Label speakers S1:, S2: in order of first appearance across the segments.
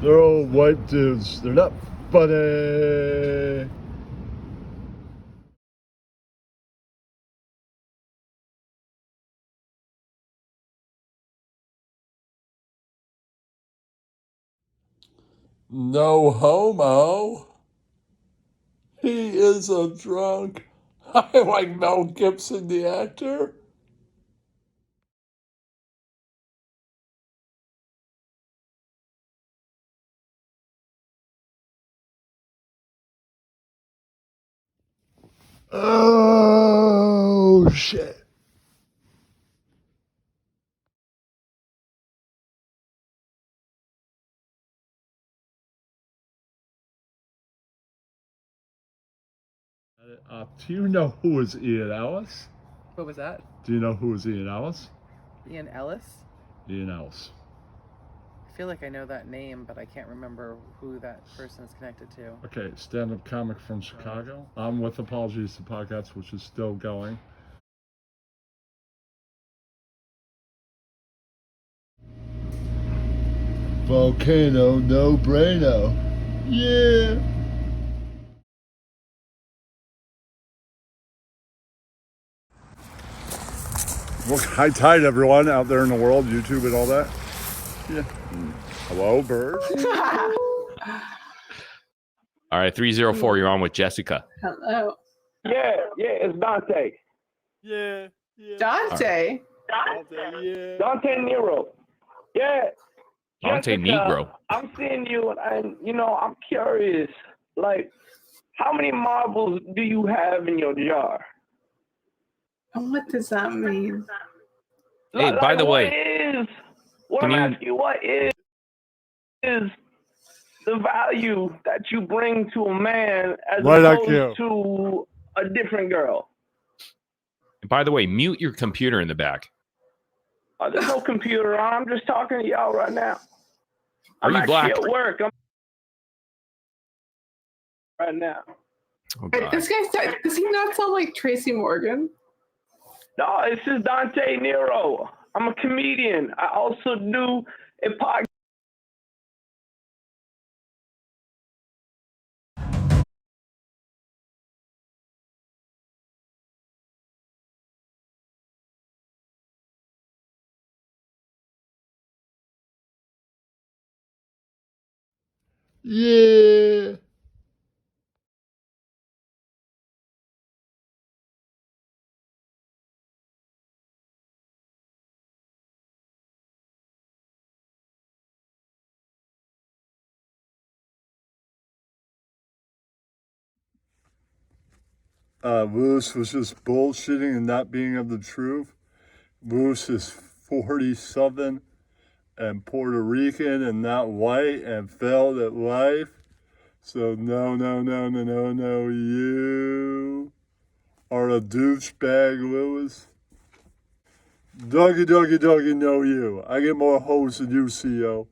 S1: They're old white dudes. They're not funny. No homo. He is a drunk. I like Mel Gibson, the actor. Oh, shit. Do you know who was Ian Ellis?
S2: What was that?
S1: Do you know who was Ian Ellis?
S2: Ian Ellis?
S1: Ian Ellis.
S2: I feel like I know that name, but I can't remember who that person is connected to.
S1: Okay, stand-up comic from Chicago. I'm with Apologies to Podcasts, which is still going. Volcano, no braino. Yeah. Well, high tide, everyone out there in the world, YouTube and all that. Yeah. Hello, birds.
S3: All right, 304, you're on with Jessica.
S4: Hello.
S5: Yeah, it's Dante.
S1: Yeah.
S4: Dante.
S1: Yeah.
S5: Dante Nero. Yeah.
S3: Dante
S5: Jessica,
S3: Negro.
S5: I'm seeing you and I'm curious. Like, how many marbles do you have in your jar?
S4: What does that mean?
S3: Hey, by the way,
S5: what is the value that you bring to a man as opposed to a different girl?
S3: Mute your computer in the back.
S5: There's no computer on. I'm just talking to y'all right now.
S3: Are you black?
S5: At work. I'm right now.
S3: Oh,
S4: Wait, this guy, does he not sound like Tracy Morgan?
S5: No, this is Dante Nero. I'm a comedian. I also do a podcast.
S1: Yeah. Lewis was just bullshitting and not being of the truth. Lewis is 47 and Puerto Rican and not white and failed at life. So no, you are a douchebag, Lewis. Doggy, no you. I get more hoes than you, CEO.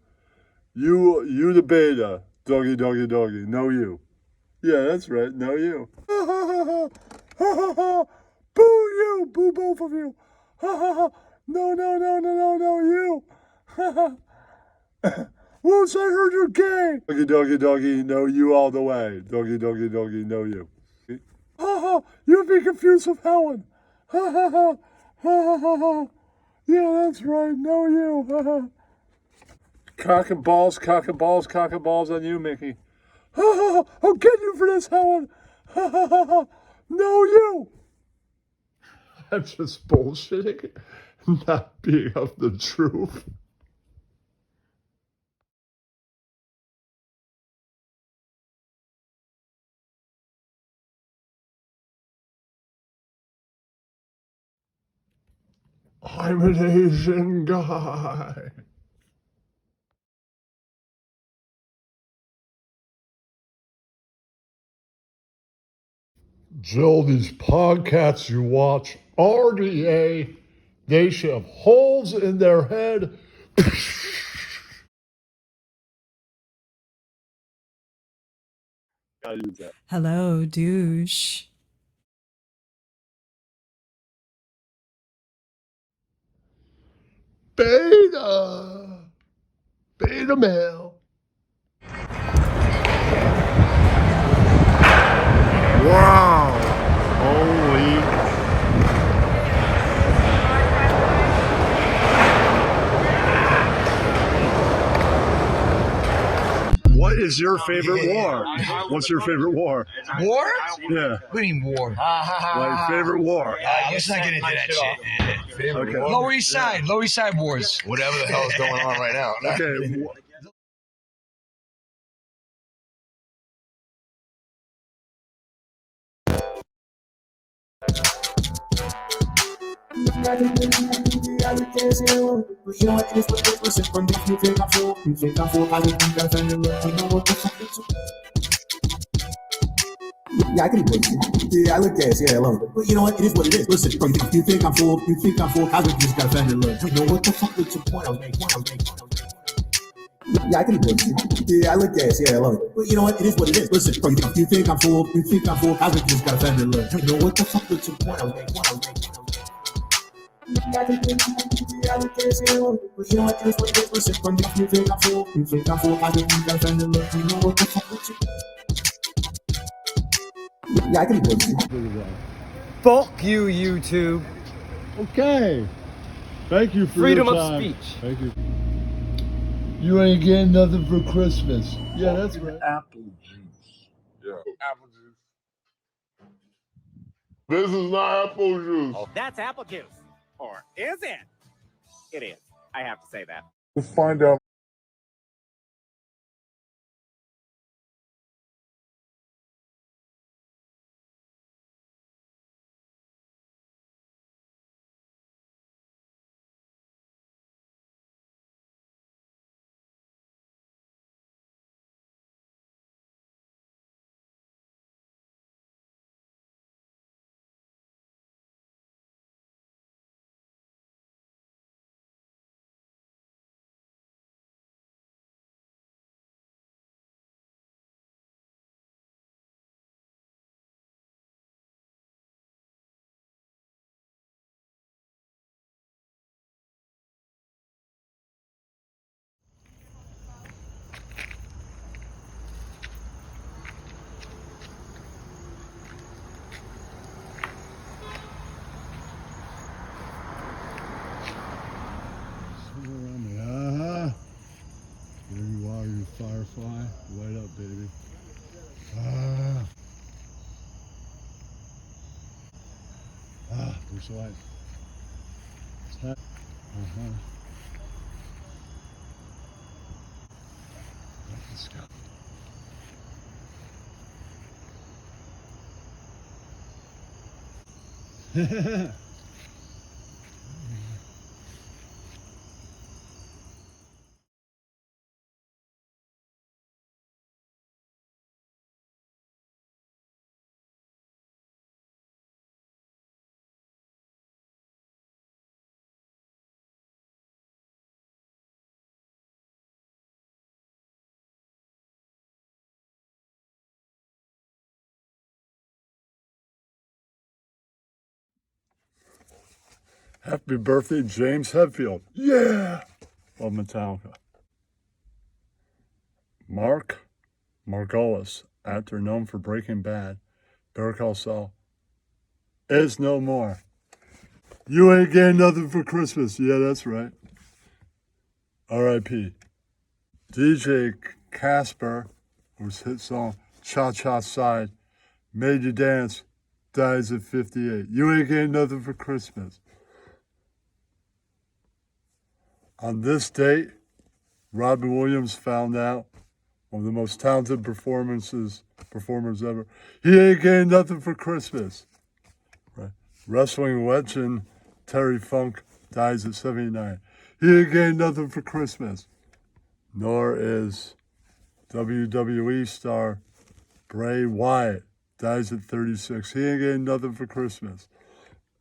S1: You the beta. Doggy, no you. Yeah, that's right, no you. Boo you, boo both of you. No, you. Lewis, I heard you're gay. Doggy, no you all the way. Doggy, no you. You'd be confused with Helen. Yeah, that's right, no you. Cock and balls on you, Mickey. I'll get you for this, Helen. No you. I'm just bullshitting, not being of the truth. I'm an Asian guy. Joe, these podcasts you watch, RDA, they should have holes in their head.
S6: Hello, douche.
S1: Beta male. What is your favorite war? What's your favorite war?
S7: War?
S1: Yeah.
S7: What do you mean war?
S1: Like favorite war.
S7: Let's not get into that shit.
S1: Okay.
S7: Lower East Side wars. Whatever the hell is going on right now.
S1: Okay.
S8: Yeah, I can eat pussy. Yeah, I look gas. Yeah, I love it. But you know what? It is what it is. Listen, if you think I'm full, I would just got offended. Look, you know what the fuck was your point? I was making. Yeah, I can eat pussy. Yeah, I look gas. Yeah, I love it. But you know what? It is what it is. Listen, if you think I'm full, I would just got offended. Look, you know what the fuck was your point? I was making. Yeah, I can eat pussy. Yeah, I look gas. Yeah, I love it. But you know what? It is what it is. Listen, if you think I'm full, I would just got offended. Look, you know what the fuck was your Yeah, I can eat pussy.
S9: Fuck you, YouTube.
S1: Okay. Thank you for
S9: Freedom
S1: your
S9: of
S1: time.
S9: speech.
S1: Thank you. You ain't getting nothing for Christmas. Yeah, that's right.
S10: Apple juice. Yeah, apple juice. This is not apple juice.
S11: That's apple juice. Or is it? It is. I have to say that.
S10: Let's find out.
S1: There you are, you firefly. Light up, baby. There's light. Let's go. Happy birthday, James Hetfield. Yeah! Of Metallica. Mark Margolis, actor known for Breaking Bad, Better Call Saul, is no more. You ain't getting nothing for Christmas. Yeah, that's right. R.I.P. DJ Casper, whose hit song Cha Cha Side made you dance, dies at 58. You ain't getting nothing for Christmas. On this date, Robin Williams found out, one of the most talented performers ever. He ain't getting nothing for Christmas. Right. Wrestling legend Terry Funk dies at 79. He ain't getting nothing for Christmas. Nor is WWE star Bray Wyatt, dies at 36. He ain't getting nothing for Christmas.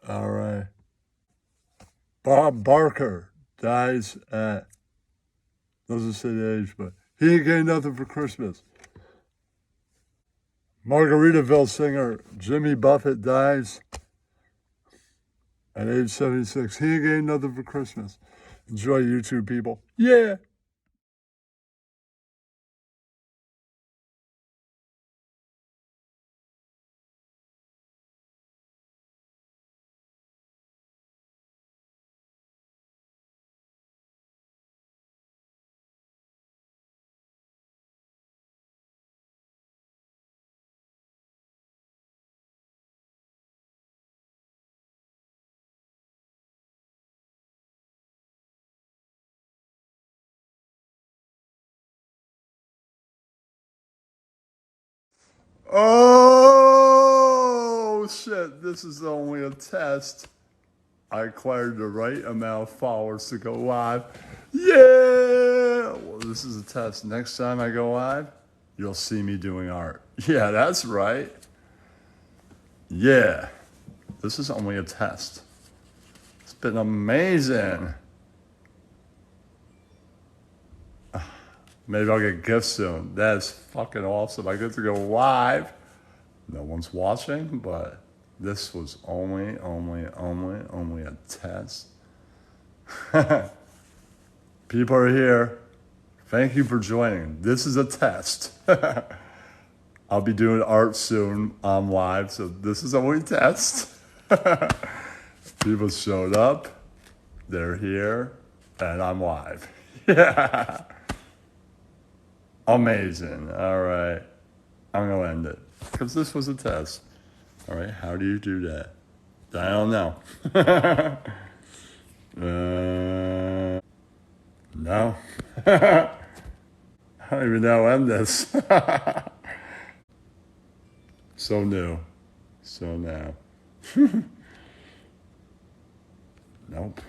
S1: All right. Bob Barker dies at, doesn't say the age, but he ain't getting nothing for Christmas. Margaritaville singer Jimmy Buffett dies at age 76. He ain't getting nothing for Christmas. Enjoy YouTube, people. Yeah. Oh, shit. This is only a test. I acquired the right amount of followers to go live. Yeah! Well, this is a test. Next time I go live, you'll see me doing art. Yeah, that's right. Yeah. This is only a test. It's been amazing. Maybe I'll get gifts soon. That's fucking awesome. I get to go live. No one's watching, but this was only a test. People are here. Thank you for joining. This is a test. I'll be doing art soon on live, so this is only a test. People showed up. They're here, and I'm live. Yeah. Amazing. All right. I'm going to end it because this was a test. All right. How do you do that? I don't know. No. I don't even know how to end this. So new. So now. Nope.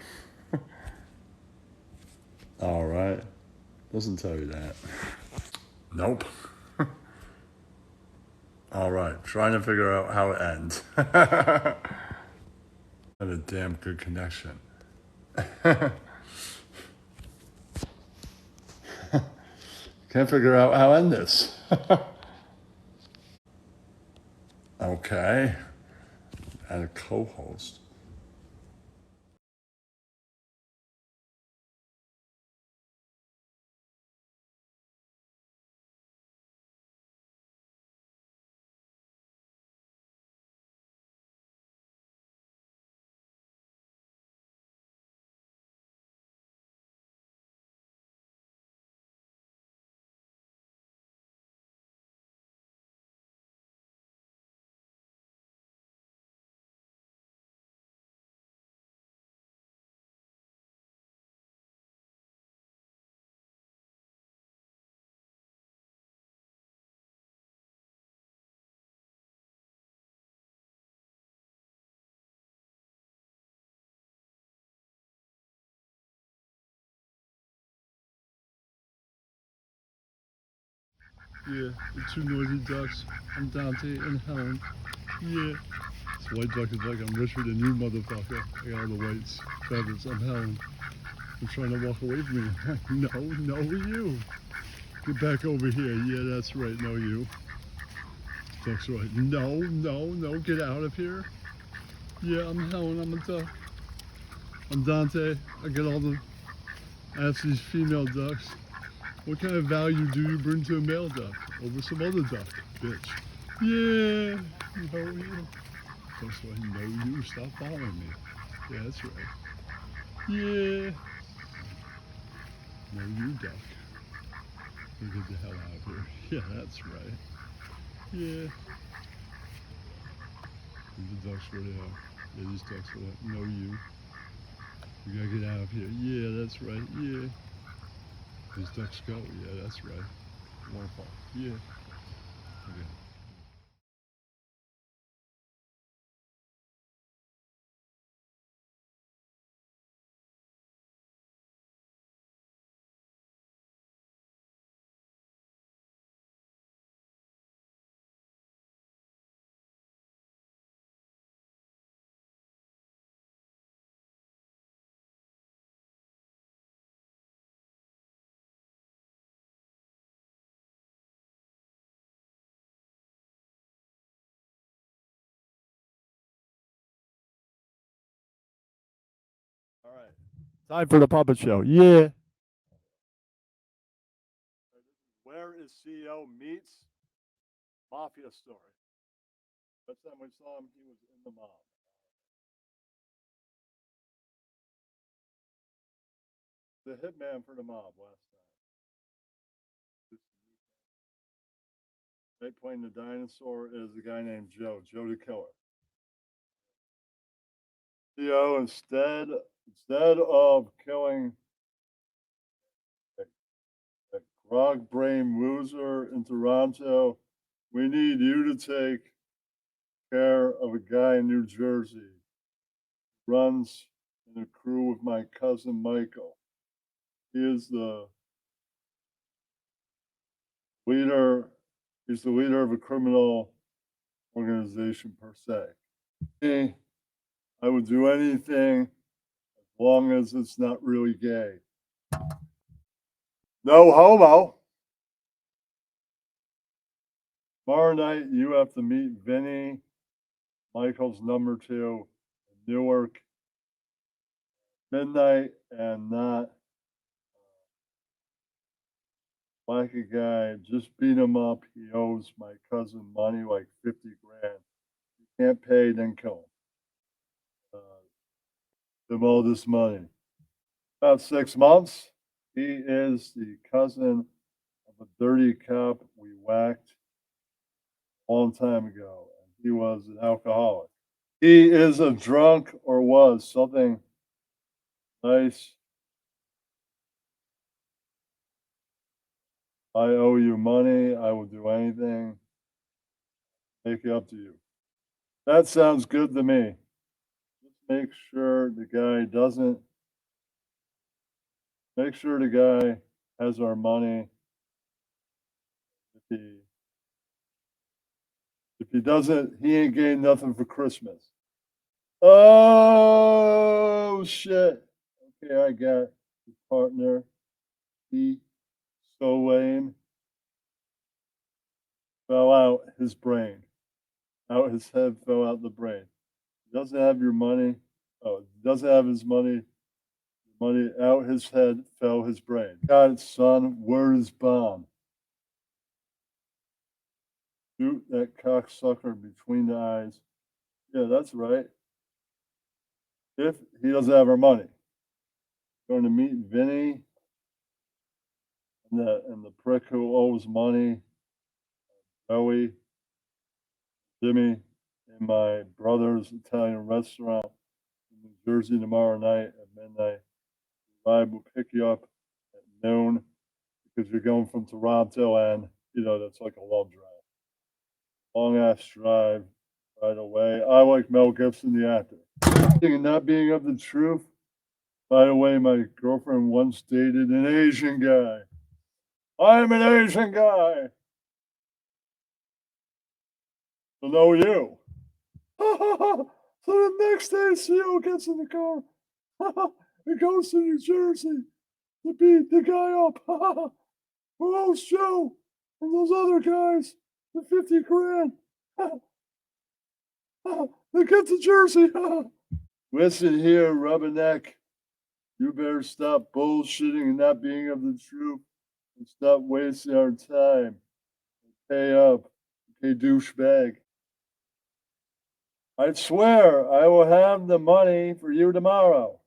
S1: All right. Doesn't tell you that. Nope. All right. Trying to figure out how it ends. Had a damn good connection. Can't figure out how to end this. Okay. Add a co-host. Yeah, the two noisy ducks. I'm Dante and Helen. Yeah. This white duck is like, I'm richer than you, motherfucker. I got all the white feathers. I'm Helen. I'm trying to walk away from you. No, you. Get back over here. Yeah, that's right. No, you. Duck's right. No, get out of here. Yeah, I'm Helen. I'm a duck. I'm Dante. I get all the, I ask these female ducks, what kind of value do you bring to a male duck over some other duck, bitch? Yeah, no, you. That's why no, you. Stop following me. Yeah, that's right. Yeah. No, you duck. You get the hell out of here. Yeah, that's right. Yeah. And the ducks were there. Yeah, these ducks were there. No, you. You gotta get out of here. Yeah, that's right. Yeah. These ducks go. Yeah, that's right. Waterfall. Yeah. Okay. All right. Time for the puppet show. Yeah. Where is CEO meets Mafia story? Last time we saw him, he was in the mob. The hitman for the mob last time. Right, playing the dinosaur is a guy named Joe the Killer. CEO, instead of killing a grog brain loser in Toronto, We need you to take care of a guy in New Jersey. Runs in a crew with my cousin Michael. He is the leader. He's the leader of a criminal organization per se. I would do anything as long as it's not really gay. No homo. Tomorrow night, you have to meet Vinny, Michael's number 2, in Newark, midnight, and not like a guy. Just beat him up. He owes my cousin money, like 50 grand. You can't pay, then kill him. Give him all this money. About 6 months. He is the cousin of a dirty cop we whacked a long time ago. He was an alcoholic. He is a drunk or was something nice. I owe you money. I will do anything. Make it up to you. That sounds good to me. Just make sure the guy doesn't. Make sure the guy has our money. If he doesn't, he ain't getting nothing for Christmas. Oh shit. Okay, I got his partner. He so lame. Fell out his brain. Out his head, fell out the brain. He doesn't have your money. Oh, he doesn't have his money. Money out his head, fell his brain. Got it, son. Word is bomb. Shoot that cocksucker between the eyes. Yeah, that's right. If he doesn't have our money. Going to meet Vinny and the prick who owes money, Joey, Jimmy, in my brother's Italian restaurant in New Jersey tomorrow night at midnight. Ride will pick you up at noon because you're going from Toronto, and that's like a long drive. Long ass drive right away. I like Mel Gibson, the actor. And not being of the truth. By the way, my girlfriend once dated an Asian guy. I'm an Asian guy. So no you. So the next day, CEO gets in the car. He goes to New Jersey to beat the guy up. Who owes Joe and those other guys the 50 grand. They get to Jersey. Listen here, rubberneck. You better stop bullshitting and not being of the truth and stop wasting our time. Pay up. Okay, douchebag. I swear I will have the money for you tomorrow.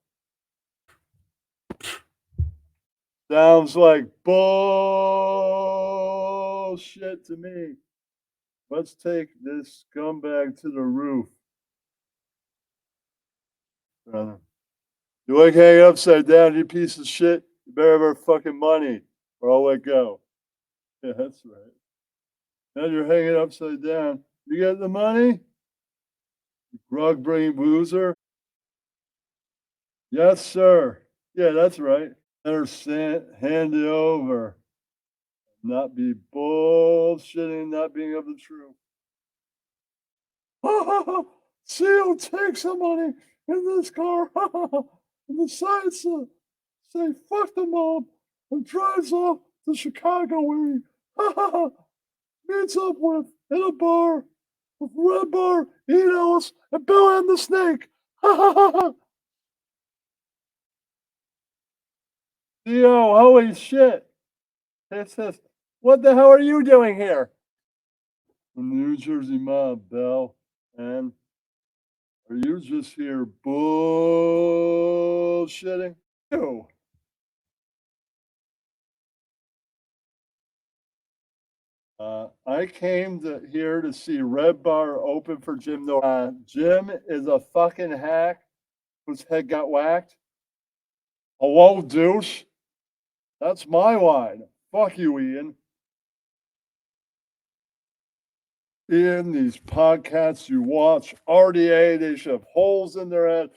S1: Sounds like bullshit to me. Let's take this scumbag to the roof. Brother. You like hanging upside down, you piece of shit? You better have our fucking money or I'll let go. Yeah, that's right. Now you're hanging upside down. You got the money? You grog brain loser? Yes, sir. Yeah, that's right. Better hand it over. Not be bullshitting, not being of the truth. CEO takes the money in this car and decides to say fuck the mob and drives off to Chicago where he meets up with in a bar with Red Bar, Ian Ellis, and Bill and the Snake. CEO, holy shit. It says, what the hell are you doing here? The New Jersey mob, Bell. And are you just here bullshitting? You. I came here to see Red Bar open for Jim. Jim is a fucking hack whose head got whacked. Hello, douche. That's my line. Fuck you, Ian. In these podcasts you watch, RDA, they should have holes in their head.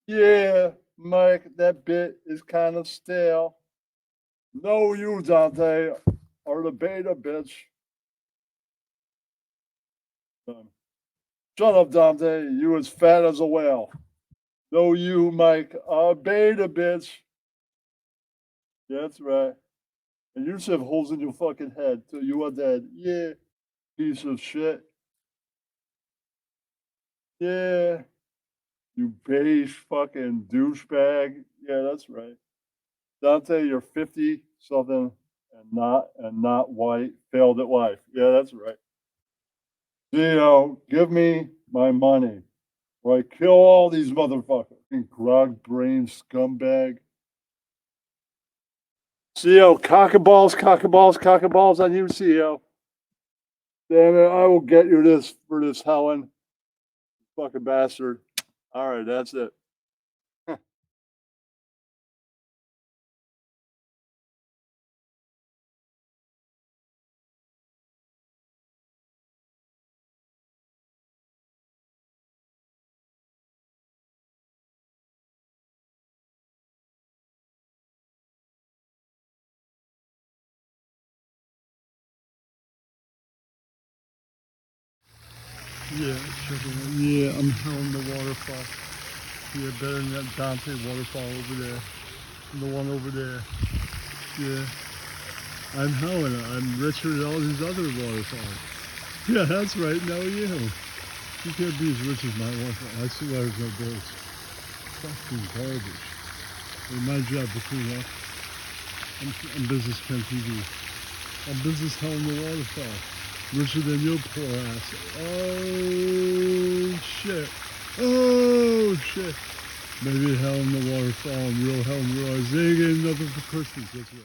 S1: Yeah, Mike, that bit is kind of stale. No, you, Dante, are the beta bitch. Shut up, Dante. You as fat as a whale. No, you, Mike, are beta bitch. That's right. And you should have holes in your fucking head till you are dead. Yeah, piece of shit. Yeah, you beige fucking douchebag. Yeah, that's right. Dante, you're 50 something and not white, failed at life. Yeah, that's right. Gio, give me my money. Or I kill all these motherfuckers. Grog brain scumbag. CEO, cockaballs, cockaballs, cockaballs on you, CEO. Damn it, I will get you this for this, Helen. Fucking bastard. All right, that's it. Yeah, yeah, I'm Helen the waterfall. Yeah, better than that Dante waterfall over there. And the one over there. Yeah. I'm Helen. I'm richer than all these other waterfalls. Yeah, that's right. No, you. You can't be as rich as my waterfall. I swear there's no bills. Fucking garbage. It's my job to clean up. I'm Business Ken TV. I'm Business Helen the waterfall. Richer than your poor ass. Oh, shit. Oh, shit. Maybe Helen the waterfall and real Helen realized they ain't getting nothing for Christmas. That's right.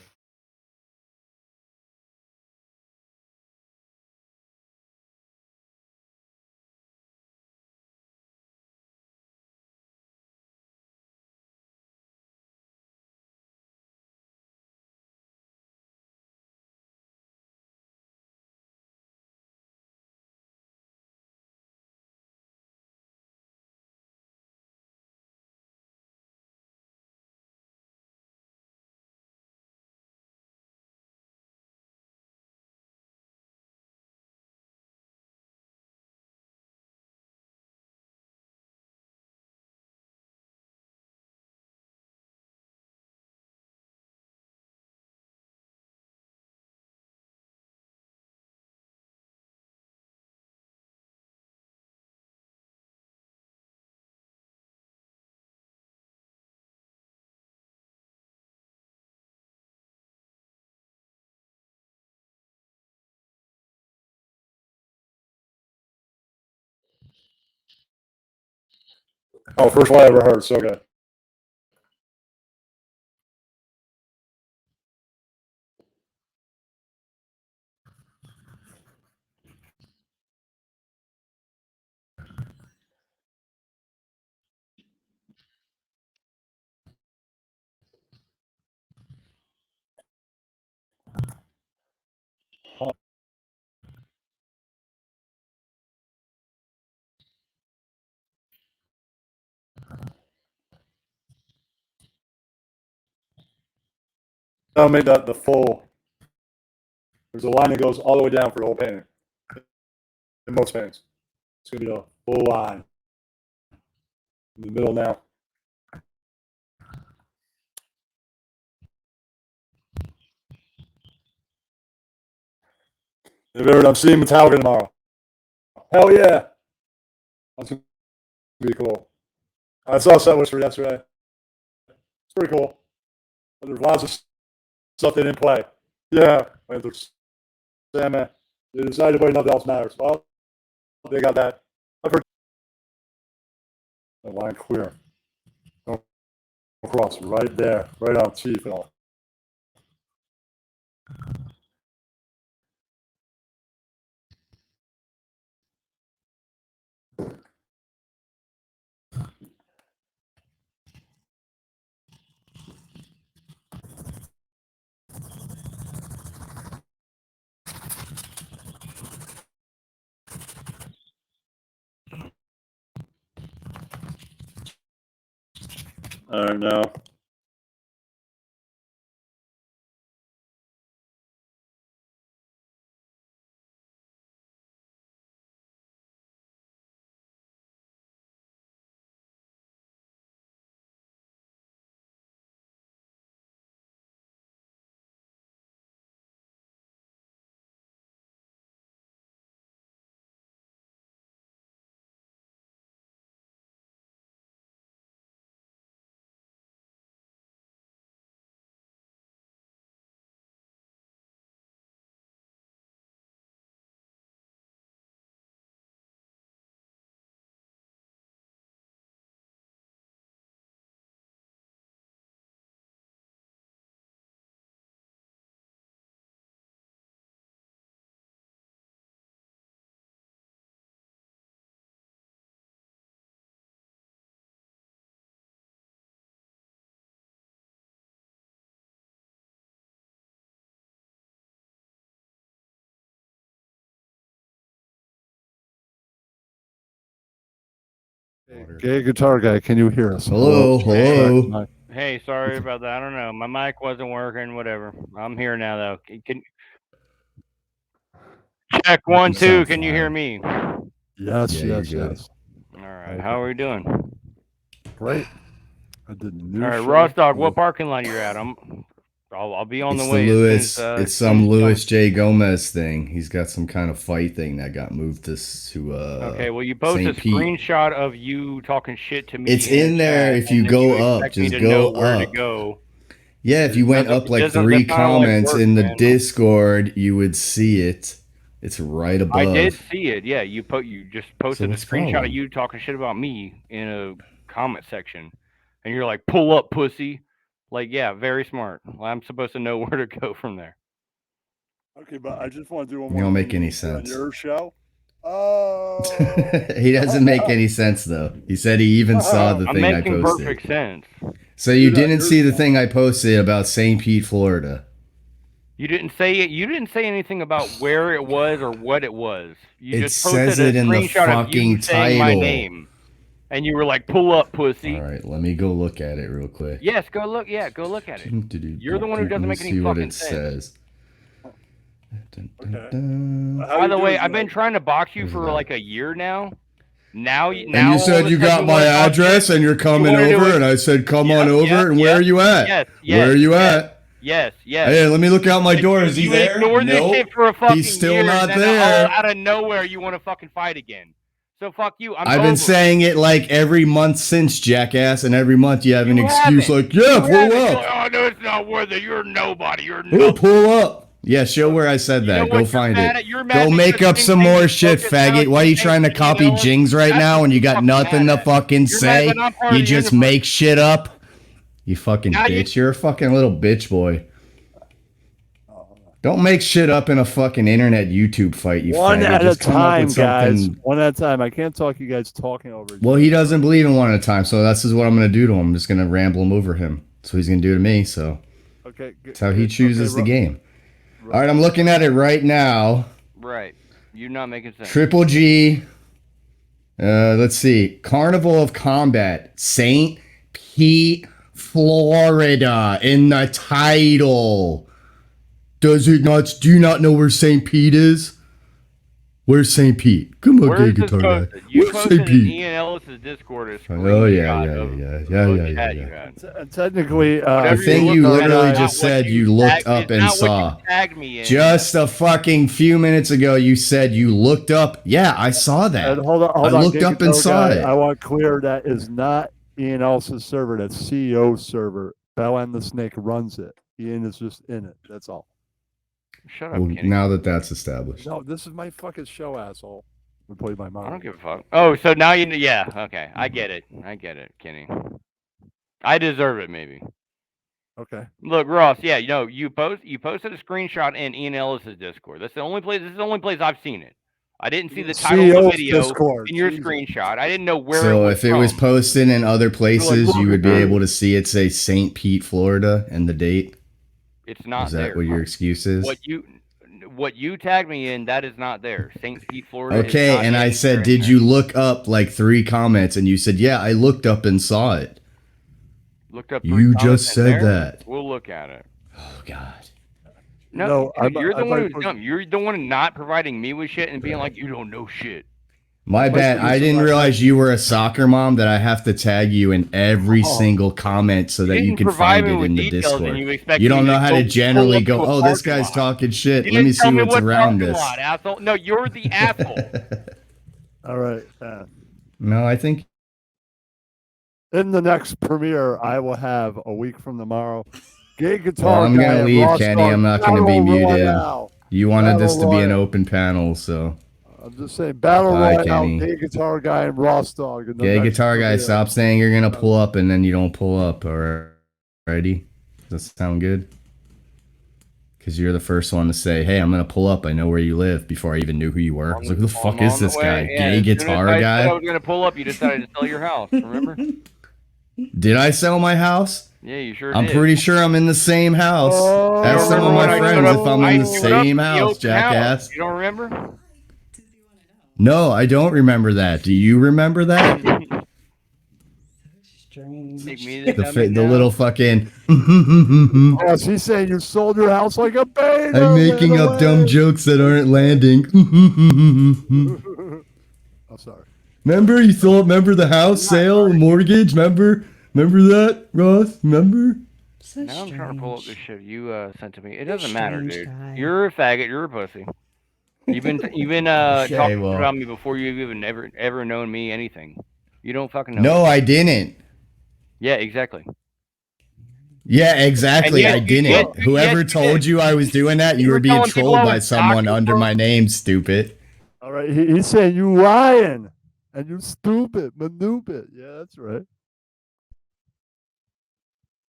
S1: Oh, first one I ever heard. So good. I made that the full. There's a line that goes all the way down for the whole painting. In most paintings, it's gonna be a full line in the middle now. I'm seeing Metallica tomorrow. Hell yeah, that's gonna be cool. I saw Set Whisper. That's right. It's pretty cool. But there's lots of stuff they didn't play. Yeah, like there's Sandman. They decided to play nothing else matters. Well, they got that. I've heard the line clear. Go across right there, right on teeth and all. I don't know. Gay guitar guy, can you hear us?
S12: Hello.
S13: Hey, sorry about that. I don't know. My mic wasn't working. Whatever. I'm here now, though. Can check 1, 2. Can you hear me?
S1: Yes,
S12: Yeah,
S1: yes,
S12: you're good.
S1: yes.
S13: All right. How are we doing?
S1: Great. I did a new
S13: All right,
S1: show.
S13: Ross Dog. What parking lot you're at? I'll be on
S12: It's
S13: the
S12: the
S13: way.
S12: Louis. It's some
S13: soon as
S12: Louis J. Gomez thing. He's got some kind of fight thing that got moved to
S13: Okay, well, you post a
S12: St. Pete.
S13: screenshot of you talking shit to me.
S12: It's in there.
S13: chat,
S12: If you
S13: and then
S12: go
S13: you
S12: up,
S13: expect me
S12: just
S13: to
S12: go
S13: know where to
S12: up.
S13: go.
S12: Yeah, if you went up like 3
S13: that's not how life
S12: comments
S13: works,
S12: in the
S13: man.
S12: Discord, you would see it. It's right above.
S13: I did see it. Yeah, you just posted a
S12: what's the
S13: screenshot
S12: problem?
S13: of you talking shit about me in a comment section, and you're like, "Pull up, pussy." Like, yeah, very smart. Well, I'm supposed to know where to go from there.
S1: Okay, but I just want to do one
S12: You
S1: more
S12: don't
S1: thing
S12: make any
S1: on
S12: sense.
S1: your show.
S12: He doesn't make any sense though. He said he even saw the
S13: I'm
S12: thing I
S13: making
S12: posted.
S13: perfect sense.
S12: So you didn't see the thing I posted about St. Pete, Florida.
S13: You didn't say it. You didn't say anything about where it was or what it was. You
S12: It
S13: just posted
S12: says
S13: a
S12: it in the
S13: screenshot of you
S12: fucking
S13: saying my
S12: title.
S13: name, and you were like, "Pull up, pussy."
S12: All right, let me go look at it real quick.
S13: Yes, go look. Yeah, go look at it. You're the one who doesn't make any
S12: see what
S13: fucking
S12: it
S13: sense.
S12: says. Dun, dun, dun.
S13: By the way, I've been trying to box you for like a year now. Now,
S12: And you said you got my address and you're coming
S13: wanna do
S12: over,
S13: it.
S12: and I said come on over. And where are you at? Where are you at?
S13: Yes.
S12: Hey, let me look out my door. Is he
S13: You
S12: there?
S13: ignored this
S12: Nope.
S13: shit for a fucking
S12: He's still
S13: year,
S12: not
S13: and then
S12: there.
S13: out of nowhere you want to fucking fight again. So fuck you.
S12: I've been saying it like every month since, jackass, and every month you have an excuse like, yeah, pull up.
S13: Oh no, it's not worth it. You're nobody. You're
S12: Oh,
S13: nobody.
S12: pull up. Yeah, show where I said that. Go find it. Go make up some more shit, faggot. Why are you trying to copy Jings right now when you got nothing to fucking say? You just make shit up. You fucking bitch. You're a fucking little bitch boy. Don't make shit up in a fucking internet YouTube fight, you
S1: One
S12: faggot.
S1: at a
S12: Just come up
S1: time,
S12: with
S1: guys.
S12: something.
S1: One at a time. I can't talk you guys talking over each
S12: Well, he doesn't believe in one at a time, so this is what I'm going to do to him. I'm just going to ramble him over him. That's what he's going to do to me, so
S1: Okay,
S12: that's how he chooses the game.
S1: Right.
S12: All right, I'm looking at it right now.
S13: Right. You're not making sense.
S12: Triple G. Let's see. Carnival of Combat. St. Pete, Florida in the title. Do you not know where St. Pete is? Where's St. Pete? Come on, gay guitar guy.
S13: You
S12: Where's
S13: posted
S12: St.
S13: in
S12: Pete?
S13: Ian Ellis's Discord a screenshot
S12: Oh, yeah.
S1: Technically,
S12: The thing you literally just said you looked up and saw.
S13: Tagged me in.
S12: Just a fucking few minutes ago, you said you looked up. Yeah, I saw that.
S1: hold on,
S12: I looked
S1: gay
S12: up and
S1: guitar
S12: saw
S1: guy.
S12: it.
S1: I want clear that is not Ian Ellis's server. That's CEO server. Bell and the Snake runs it. Ian is just in it. That's all.
S13: Shut up,
S12: Well,
S13: Kenny.
S12: now that that's established.
S1: No, this is my fucking show, asshole. We played my mom.
S13: I don't give a fuck. Oh, so now you. Yeah. Okay. I get it, Kenny. I deserve it, maybe.
S1: Okay.
S13: Look, Ross. Yeah. You posted a screenshot in Ian Ellis's Discord. That's the only place. This is the only place I've seen it. I didn't see the title of the
S1: CEO's
S13: video
S1: Discord.
S13: in your
S1: Jesus.
S13: screenshot. I didn't know where.
S12: So
S13: it was
S12: if it was
S13: from.
S12: posted in other places,
S13: look,
S12: you would be able to see it say St. Pete, Florida, and the date.
S13: It's not
S12: Is that
S13: there.
S12: what your excuse is?
S13: What you tagged me in, that is not there. St. Pete, Florida.
S12: Okay,
S13: is not
S12: and I
S13: anywhere
S12: said,
S13: in
S12: did
S13: there.
S12: you look up like 3 comments? And you said, yeah, I looked up and saw it.
S13: Looked up.
S12: You
S13: 3 comments
S12: just
S13: in
S12: said
S13: there.
S12: that.
S13: We'll look at it.
S12: Oh God.
S13: No, dude, you're the one who's dumb. You're the one not providing me with shit and being like, you don't know shit.
S12: My bad. I didn't realize you were a soccer mom that I have to tag you in every single comment so that you
S13: didn't
S12: can
S13: provide
S12: find
S13: me
S12: it
S13: with
S12: in the
S13: details and
S12: Discord.
S13: you expect
S12: You don't
S13: me
S12: know
S13: to
S12: how
S13: go
S12: to
S13: pull
S12: generally
S13: up
S12: go,
S13: to a
S12: oh, this
S13: parking
S12: guy's
S13: lot.
S12: talking shit.
S13: You
S12: Let me
S13: didn't tell
S12: see
S13: me
S12: what's
S13: what
S12: around
S13: parking
S12: this.
S13: lot, asshole. No, you're the asshole.
S14: All right.
S12: No, I think
S14: In the next premiere, I will have a week from tomorrow. Gay guitar
S12: well, I'm
S14: guy
S12: gonna
S14: and
S12: leave,
S14: Ross
S12: Kenny.
S14: Star
S12: I'm not gonna be
S14: Battle
S12: muted.
S14: Royale.
S12: You wanted this to
S14: Battle
S12: be an
S14: Royale.
S12: open panel, so
S14: I'm just saying, Battle
S12: bye,
S14: Royale,
S12: Kenny.
S14: Gay guitar guy and Ross Dog. in the
S12: Gay
S14: next
S12: guitar guy,
S14: premiere.
S12: stop saying you're gonna pull up and then you don't pull up. Alrighty? Does that sound good? Because you're the first one to say, hey, I'm gonna pull up. I know where you live before I even knew who you were. I was like, who the fuck is this guy? Gay guitar
S13: I
S12: guy?
S13: said I was gonna pull up. You decided to sell your house. Remember?
S12: Did I sell my house?
S13: Yeah, you sure
S12: I'm
S13: did.
S12: pretty sure I'm in the same house as some of my friends if I'm in the same house, jackass.
S13: You don't remember?
S12: No, I don't remember that. Do you remember that?
S13: Make me
S12: The little fucking.
S14: Oh, she's saying you sold your house like a baby.
S12: I'm making up dumb jokes that aren't landing.
S14: I'm sorry.
S12: Remember remember the house sale, mortgage? Remember that, Ross? Remember?
S13: Now I'm trying to pull up this shit you sent to me. It doesn't matter, dude. You're a faggot. You're a pussy. You've been talking about me before you've even ever known me anything. You don't fucking know.
S12: No, I didn't.
S13: Yeah, exactly.
S12: Yeah, exactly.
S13: Yes,
S12: I didn't. Whoever told you I was doing that, you were being
S13: telling people
S12: trolled
S13: I
S12: by
S13: was
S12: someone
S13: doctor,
S12: under
S13: bro.
S12: my name, stupid.
S14: All right, he's saying you lying and you stupid, manupid. Yeah, that's right.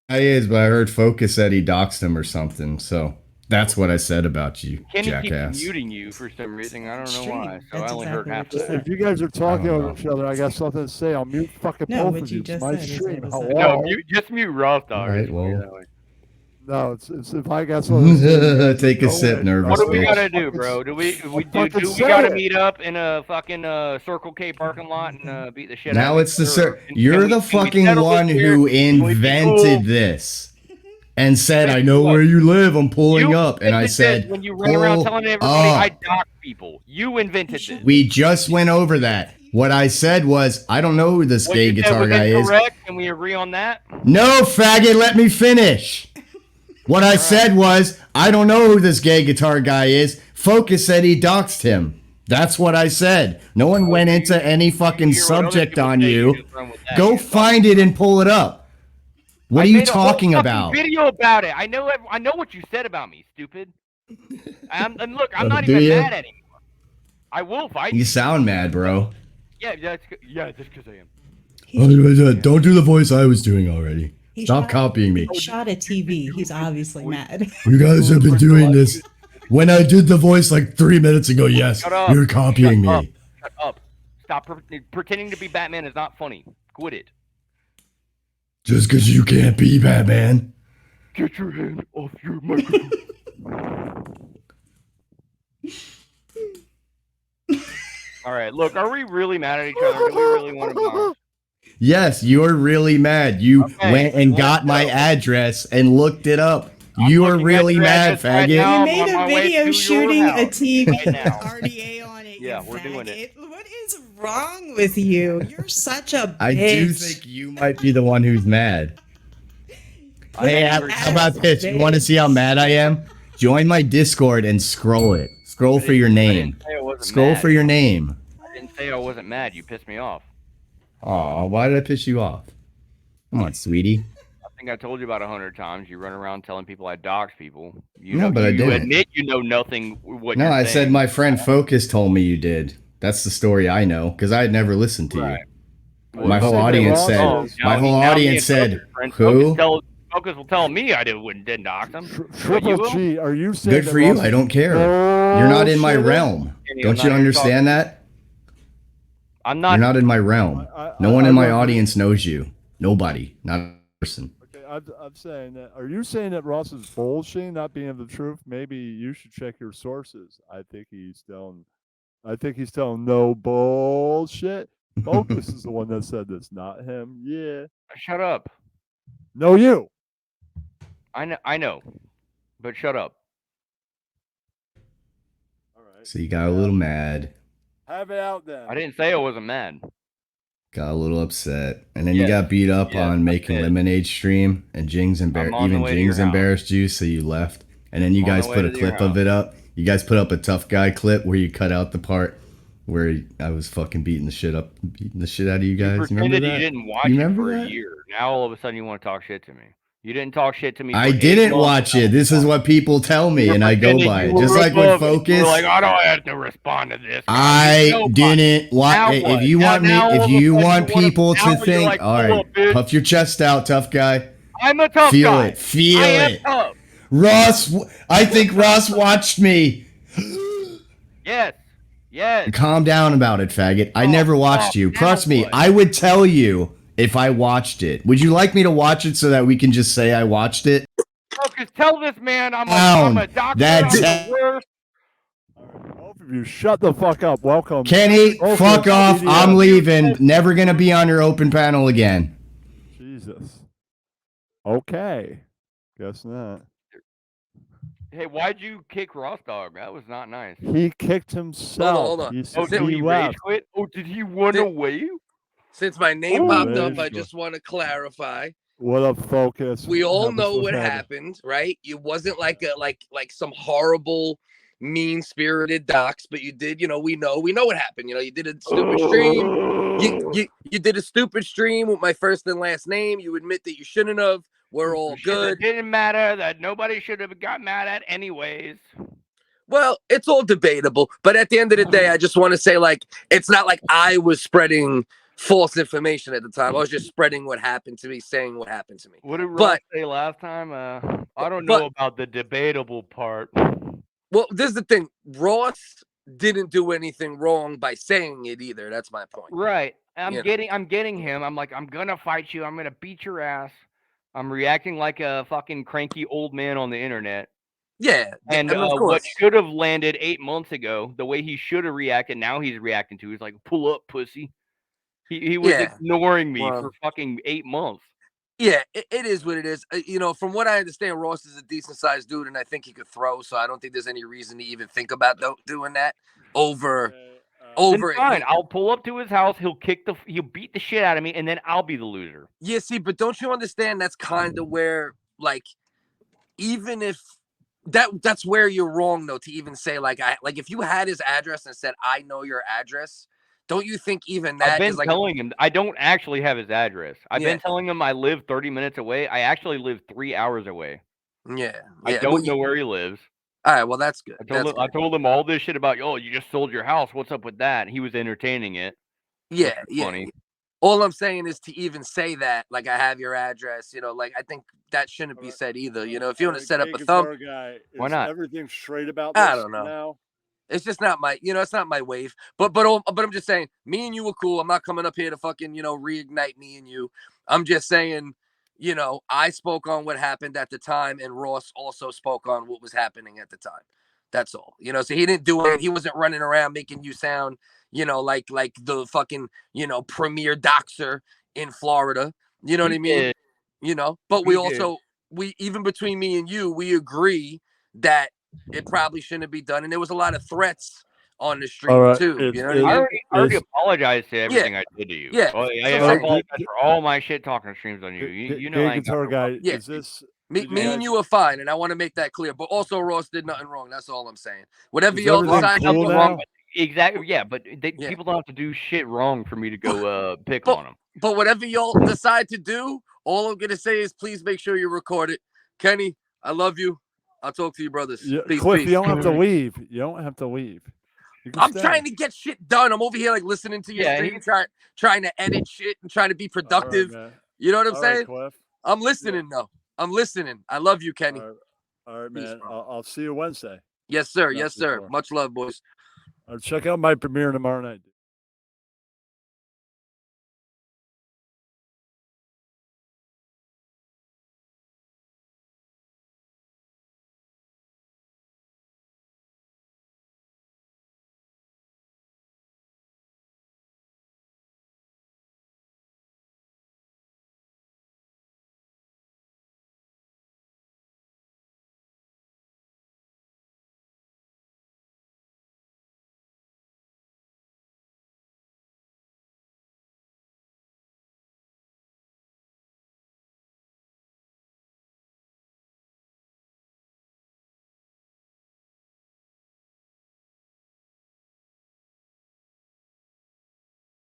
S12: I is, but I heard Focus said he doxed him or something, so that's what I said about you,
S13: Kenny
S12: jackass.
S13: keeps muting you for some reason. I don't know why. So I only heard half of
S14: If
S13: that.
S14: you guys are talking over each other, I got something to say. I'll mute fucking both of you. It's my stream.
S13: No, just mute Ross, dog.
S12: All right, well.
S14: No, it's if I got something to say.
S12: Take a sip, nervous
S13: What do we
S12: bitch.
S13: gotta do, bro? Do we
S14: fucking
S13: gotta
S14: say it.
S13: meet up in a fucking Circle K parking lot and beat the shit out
S12: Now
S13: of
S12: it's
S13: each
S12: the
S13: other?
S12: sir. You're the fucking one who invented this and said, "I know where you live. I'm pulling up." And I said,
S13: when you run around
S12: "Pull
S13: telling everybody I
S12: up."
S13: dox people, you invented this.
S12: We just went over that. What I said was, I don't know who this
S13: What
S12: gay
S13: you said
S12: guitar
S13: was
S12: guy is.
S13: incorrect. Can we agree on that?
S12: No, faggot, let me finish. What I said was, I don't know who this gay guitar guy is. Focus said he doxed him. That's what I said. No one went into any fucking subject on you. Go find it and pull it up. What are you talking about?
S13: Video about it. I know what you said about me, stupid. And look, I'm not
S12: Do
S13: even
S12: you?
S13: mad anymore. I will fight
S12: You sound mad, bro.
S13: Yeah, just because I am.
S12: Don't do the voice I was doing already. Stop copying me.
S6: He shot a TV. He's obviously mad.
S12: You guys have been doing this. When I did the voice like 3 minutes ago, yes,
S13: Shut up.
S12: you're copying me.
S13: Shut up. Stop pretending to be Batman is not funny. Quit it.
S12: Just because you can't be Batman.
S13: Get your hand off your microphone. All right, look, are we really mad at each other? Do we really want to box?
S12: Yes, you're really mad. You went and got my address and looked it up. You are really mad, faggot.
S6: You made a video shooting a TV with RDA on it.
S13: Yeah, we're doing it.
S6: What is wrong with you? You're such a bitch.
S12: I do think you might be the one who's mad. Hey, how about this? You want to see how mad I am? Join my Discord and scroll it. Scroll for your name. Scroll for your name.
S13: I didn't say I wasn't mad. You pissed me off.
S12: Aw, why did I piss you off? Come on, sweetie.
S13: I think I told you about 100 times. You run around telling people I dox people. You
S12: No,
S13: know,
S12: but I
S13: you
S12: didn't.
S13: admit you know nothing. What
S12: No,
S13: you're
S12: I
S13: saying.
S12: said my friend Focus told me you did. That's the story I know because I had never listened to
S13: Right.
S12: you. My whole audience said. My whole audience said, "Who?"
S13: Focus will tell me I didn't dox them.
S14: Triple G, are you saying
S12: Good
S14: that
S12: for you.
S14: Ross-
S12: I don't care. You're not in my
S14: Bullshit.
S12: realm.
S13: Kenny,
S12: Don't
S13: I'm
S12: you
S13: not
S12: understand that?
S13: I'm not.
S12: You're not in my realm. No one in my audience knows you. Nobody. Not a person.
S14: Okay, I'm saying that. Are you saying that Ross is bullshitting, not being the truth? Maybe you should check your sources. I think he's telling no bullshit. Focus is the one that said this, not him. Yeah.
S13: Shut up.
S14: No, you.
S13: I know, but shut up.
S14: All right.
S12: So you got a little mad,
S14: Have it out then.
S13: I didn't say I wasn't mad.
S12: got a little upset, and then you
S13: Yes.
S12: got beat up
S13: Yes,
S12: on making
S13: did.
S12: lemonade stream, and Jing's
S13: I'm on the
S12: even
S13: way to your
S12: Jing's
S13: house.
S12: embarrassed you, so you left. And then you
S13: On the
S12: guys
S13: way
S12: put
S13: to
S12: a
S13: your
S12: clip of
S13: house.
S12: it up. You guys put up a tough guy clip where you cut out the part where I was fucking beating the shit out of you guys.
S13: You
S12: Remember
S13: pretended
S12: that?
S13: you didn't watch
S12: You
S13: it
S12: remember
S13: for
S12: that?
S13: a year. Now all of a sudden you want to talk shit to me. You didn't talk shit to me.
S12: I
S13: for 8
S12: didn't
S13: months
S12: watch
S13: without
S12: it. This is what people tell me,
S13: You
S12: and I go
S13: pretended
S12: by
S13: you
S12: it.
S13: were
S12: Just like with
S13: above it. You
S12: Focus.
S13: were like, I don't have to respond to this. Guy.
S12: I
S13: Nobody.
S12: didn't watch.
S13: Now
S12: If
S13: what?
S12: you want
S13: now
S12: me,
S13: all
S12: if
S13: of a
S12: you
S13: sudden
S12: want
S13: wanna-
S12: people
S13: now
S12: to
S13: you're
S12: think,
S13: like,
S12: all
S13: pull
S12: right,
S13: up, bitch.
S12: puff your chest out, tough guy.
S13: I'm a tough
S12: Feel
S13: guy.
S12: it, feel
S13: I am
S12: it.
S13: tough.
S12: Ross, I think Ross watched me.
S13: Yes. Yes.
S12: Calm down about it, faggot. I never watched you.
S13: now
S12: Trust me,
S13: what?
S12: I would tell you if I watched it. Would you like me to watch it so that we can just say I watched it?
S13: Focus, tell this man I'm
S12: Down.
S13: a doctor.
S12: That's
S13: I'm
S12: it.
S13: the worst.
S14: Both of you, shut the fuck up. Welcome.
S12: Kenny,
S14: Focus,
S12: fuck off.
S14: EDM.
S12: I'm leaving. Never gonna be on your open panel again.
S14: Jesus. Okay. Guess not.
S13: Hey, why'd you kick Ross Dog? That was not nice.
S14: He kicked himself.
S15: Hold on.
S14: He said
S13: so he rage
S14: left.
S13: quit? Oh, did he run away?
S15: Since my name
S14: Ooh.
S15: popped up, I
S14: Rage.
S15: just want to clarify.
S14: What up, Focus?
S15: We all
S14: Have a
S15: know what
S14: head.
S15: happened, right? It wasn't like some horrible, mean-spirited docs, but you did, we know what happened. You did a stupid stream. You did a stupid stream with my first and last name. You admit that you shouldn't have. We're all good.
S13: It didn't matter. That nobody should have got mad at anyways.
S15: Well, it's all debatable, but at the end of the day, I just want to say, it's not like I was spreading false information at the time. I was just spreading what happened to me, saying what happened to me.
S13: What did Ross say last time? I don't know about the debatable part.
S15: Well, this is the thing. Ross didn't do anything wrong by saying it either. That's my point.
S13: Right. I'm getting him. I'm like, I'm gonna fight you. I'm gonna beat your ass. I'm reacting like a fucking cranky old man on the internet.
S15: Yeah,
S13: and
S15: of
S13: what
S15: course.
S13: should have landed 8 months ago, the way he should have reacted, now he's reacting to. He's like, "Pull up, pussy." He was ignoring me for fucking 8 months.
S15: Yeah, it is what it is. From what I understand, Ross is a decent sized dude, and I think he could throw. So I don't think there's any reason to even think about doing that over.
S13: Then fine, I'll pull up to his house. He'll beat the shit out of me, and then I'll be the loser.
S15: Yeah, see, but don't you understand? That's kind of where, even if that's where you're wrong, though, to even say if you had his address and said, "I know your address," don't you think even that
S13: I've been
S15: is like
S13: telling him I don't actually have his address. I've been telling him I live 30 minutes away. I actually live 3 hours away.
S15: Yeah,
S13: I don't know where he lives.
S15: All right, well, that's good.
S13: I told him all this shit about, you just sold your house. What's up with that? He was entertaining it.
S15: Yeah,
S13: funny.
S15: All I'm saying is to even say that, I have your address, I think that shouldn't be said either. If you want to set up a thumb,
S14: why not? Everything straight about this
S15: I don't know.
S14: now?
S15: It's just not my, it's not my wave. But I'm just saying, me and you were cool. I'm not coming up here to fucking, reignite me and you. I'm just saying, I spoke on what happened at the time, and Ross also spoke on what was happening at the time. That's all. So he didn't do it. He wasn't running around making you sound, like the fucking, premier doxer in Florida. You know what I mean? But we even between me and you, we agree that it probably shouldn't be done. And there was a lot of threats on the street too. You know what I mean?
S13: I already apologized to everything I did to you.
S15: Yeah.
S13: I apologize for all my shit talking streams on you. You know I ain't got no
S14: guy.
S15: Yeah.
S14: Is this
S15: me and you are fine, and I want to make that clear. But also, Ross did nothing wrong. That's all I'm saying. Whatever y'all decide,
S14: cool
S13: wrong. Exactly. Yeah, but people don't have to do shit wrong for me to go pick on them.
S15: But whatever y'all decide to do, all I'm gonna say is please make sure you record it. Kenny, I love you. I'll talk to you, brothers. Peace,
S14: Cliff,
S15: peace.
S14: you don't have to leave. You don't have to leave.
S15: I'm trying to get shit done. I'm over here listening to your stream, trying to edit shit and trying to be productive. You know what I'm saying?
S14: Cliff.
S15: I'm listening though. I'm listening. I love you, Kenny.
S14: All right, man. I'll see you Wednesday.
S15: Yes, sir. Yes, sir. Much love, boys.
S14: Check out my premiere tomorrow night.